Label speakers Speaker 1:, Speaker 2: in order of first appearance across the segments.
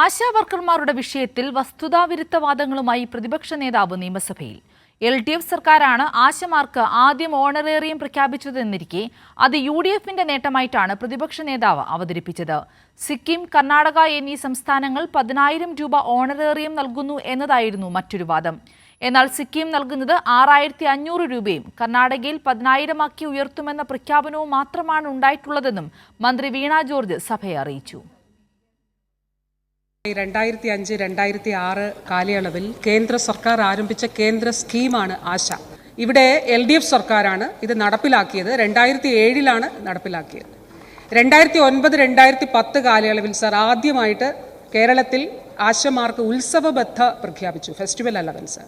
Speaker 1: ആശാവർക്കർമാരുടെ വിഷയത്തിൽ വസ്തുതാവിരുദ്ധവാദങ്ങളുമായി പ്രതിപക്ഷ നേതാവ് നിയമസഭയിൽ. LDF സർക്കാരാണ് ആശമാർക്ക് ആദ്യം ഓണറേറിയം പ്രഖ്യാപിച്ചതെന്നിരിക്കെ അത് UDFന്റെ നേട്ടമായിട്ടാണ് പ്രതിപക്ഷ നേതാവ് അവതരിപ്പിച്ചത്. സിക്കിം, കർണാടക എന്നീ സംസ്ഥാനങ്ങൾ 10,000 രൂപ ഓണറേറിയം നൽകുന്നു എന്നതായിരുന്നു മറ്റൊരു വാദം. എന്നാൽ സിക്കിം നൽകുന്നത് 6,500 രൂപയും കർണാടകയിൽ 10,000 ഉയർത്തുമെന്ന പ്രഖ്യാപനവും മാത്രമാണ് ഉണ്ടായിട്ടുള്ളതെന്നും മന്ത്രി വീണ ജോർജ് സഭയെ അറിയിച്ചു.
Speaker 2: 2005-2006 കാലയളവിൽ കേന്ദ്ര സർക്കാർ ആരംഭിച്ച കേന്ദ്ര സ്കീമാണ് ആശ. ഇവിടെ LDF സർക്കാരാണ് ഇത് നടപ്പിലാക്കിയത്. 2007 നടപ്പിലാക്കിയത്. 2009-2010 കാലയളവിൽ സർ ആദ്യമായിട്ട് കേരളത്തിൽ ആശമാർക്ക് ഉത്സവബദ്ധ പ്രഖ്യാപിച്ചു. ഫെസ്റ്റിവൽ അലവൻസ്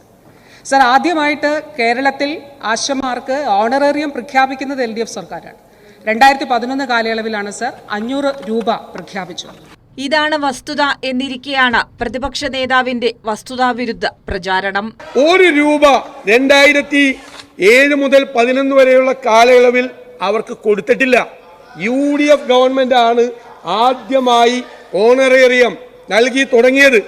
Speaker 2: സർ ആദ്യമായിട്ട് കേരളത്തിൽ ആശമാർക്ക് ഓണറേറിയം പ്രഖ്യാപിക്കുന്നത് LDF സർക്കാരാണ്. 2011 കാലയളവിലാണ് സർ 500 രൂപ പ്രഖ്യാപിച്ചു.
Speaker 3: ഇതാണ് വസ്തുത എന്നിരിക്കെയാണ് പ്രതിപക്ഷ നേതാവിന്റെ വസ്തുതാവിരുദ്ധ പ്രചാരണം.
Speaker 4: 1 രൂപ 2007 മുതൽ 2011 വരെയുള്ള കാലയളവിൽ അവർക്ക് കൊടുത്തിട്ടില്ല. UDF ഗവൺമെന്റ് ആണ് ആദ്യമായി ഓണറേറിയം നൽകി തുടങ്ങിയത്.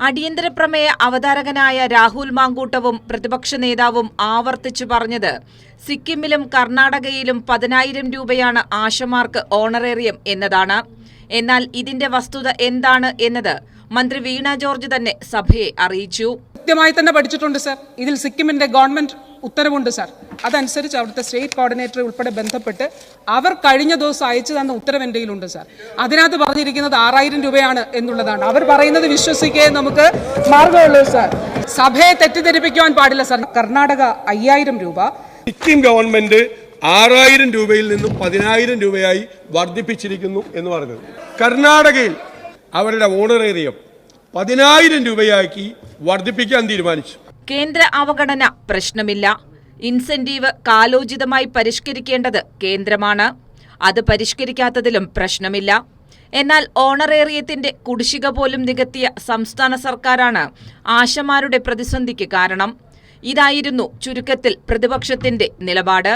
Speaker 3: അടിയന്തര പ്രമേയ അവതാരകനായ രാഹുൽ മാങ്കൂട്ടവും പ്രതിപക്ഷ നേതാവും ആവർത്തിച്ചു പറഞ്ഞത് സിക്കിമിലും കർണാടകയിലും 10,000 രൂപയാണ് ആശമാർക്ക് ഓണറേറിയം എന്നതാണ്. എന്നാൽ ഇതിന്റെ വസ്തുത എന്താണ് എന്നത് മന്ത്രി വീണ ജോർജ് തന്നെ സഭയെ അറിയിച്ചു.
Speaker 2: കൃത്യമായി തന്നെ പഠിച്ചിട്ടുണ്ട് സർ. ഇതിൽ സിക്കിമിന്റെ ഗവൺമെന്റ് ഉത്തരവുണ്ട് സർ. അതനുസരിച്ച് അവിടുത്തെ സ്റ്റേറ്റ് കോർഡിനേറ്റർ ഉൾപ്പെടെ ബന്ധപ്പെട്ട് അവർ കഴിഞ്ഞ ദിവസം അയച്ചു തന്ന ഉത്തരവ് എൻ്റെ കയ്യിലുണ്ട് സർ. അതിനകത്ത് പറഞ്ഞിരിക്കുന്നത് 6,000 രൂപയാണ് എന്നുള്ളതാണ്. അവർ പറയുന്നത് വിശ്വസിക്കേ നമുക്ക് മാർഗമുള്ളൂ സർ. സഭയെ തെറ്റിദ്ധരിപ്പിക്കുവാൻ പാടില്ല സർ. കർണാടക 5,000 രൂപ,
Speaker 4: സിക്കിം ഗവൺമെന്റ് 6,000 രൂപയിൽ നിന്നും 10,000 രൂപയായി വർദ്ധിപ്പിച്ചിരിക്കുന്നു എന്ന് പറഞ്ഞത്. കർണാടകയിൽ അവരുടെ ഓണറേറിയം 10,000 രൂപയാക്കി വർദ്ധിപ്പിക്കാൻ തീരുമാനിച്ചു.
Speaker 3: കേന്ദ്ര അവഗണന പ്രശ്നമില്ല. ഇൻസെന്റീവ് കാലോചിതമായി പരിഷ്കരിക്കേണ്ടത് കേന്ദ്രമാണ്. അത് പരിഷ്കരിക്കാത്തതിലും പ്രശ്നമില്ല. എന്നാൽ ഓണറേറിയത്തിന്റെ കുടിശ്ശിക പോലും നികത്തിയ സംസ്ഥാന സർക്കാരാണ് ആശമാരുടെ പ്രതിസന്ധിക്ക് കാരണം. ഇതായിരുന്നു ചുരുക്കത്തിൽ പ്രതിപക്ഷത്തിന്റെ നിലപാട്.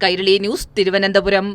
Speaker 3: കൈരളി ന്യൂസ്, തിരുവനന്തപുരം.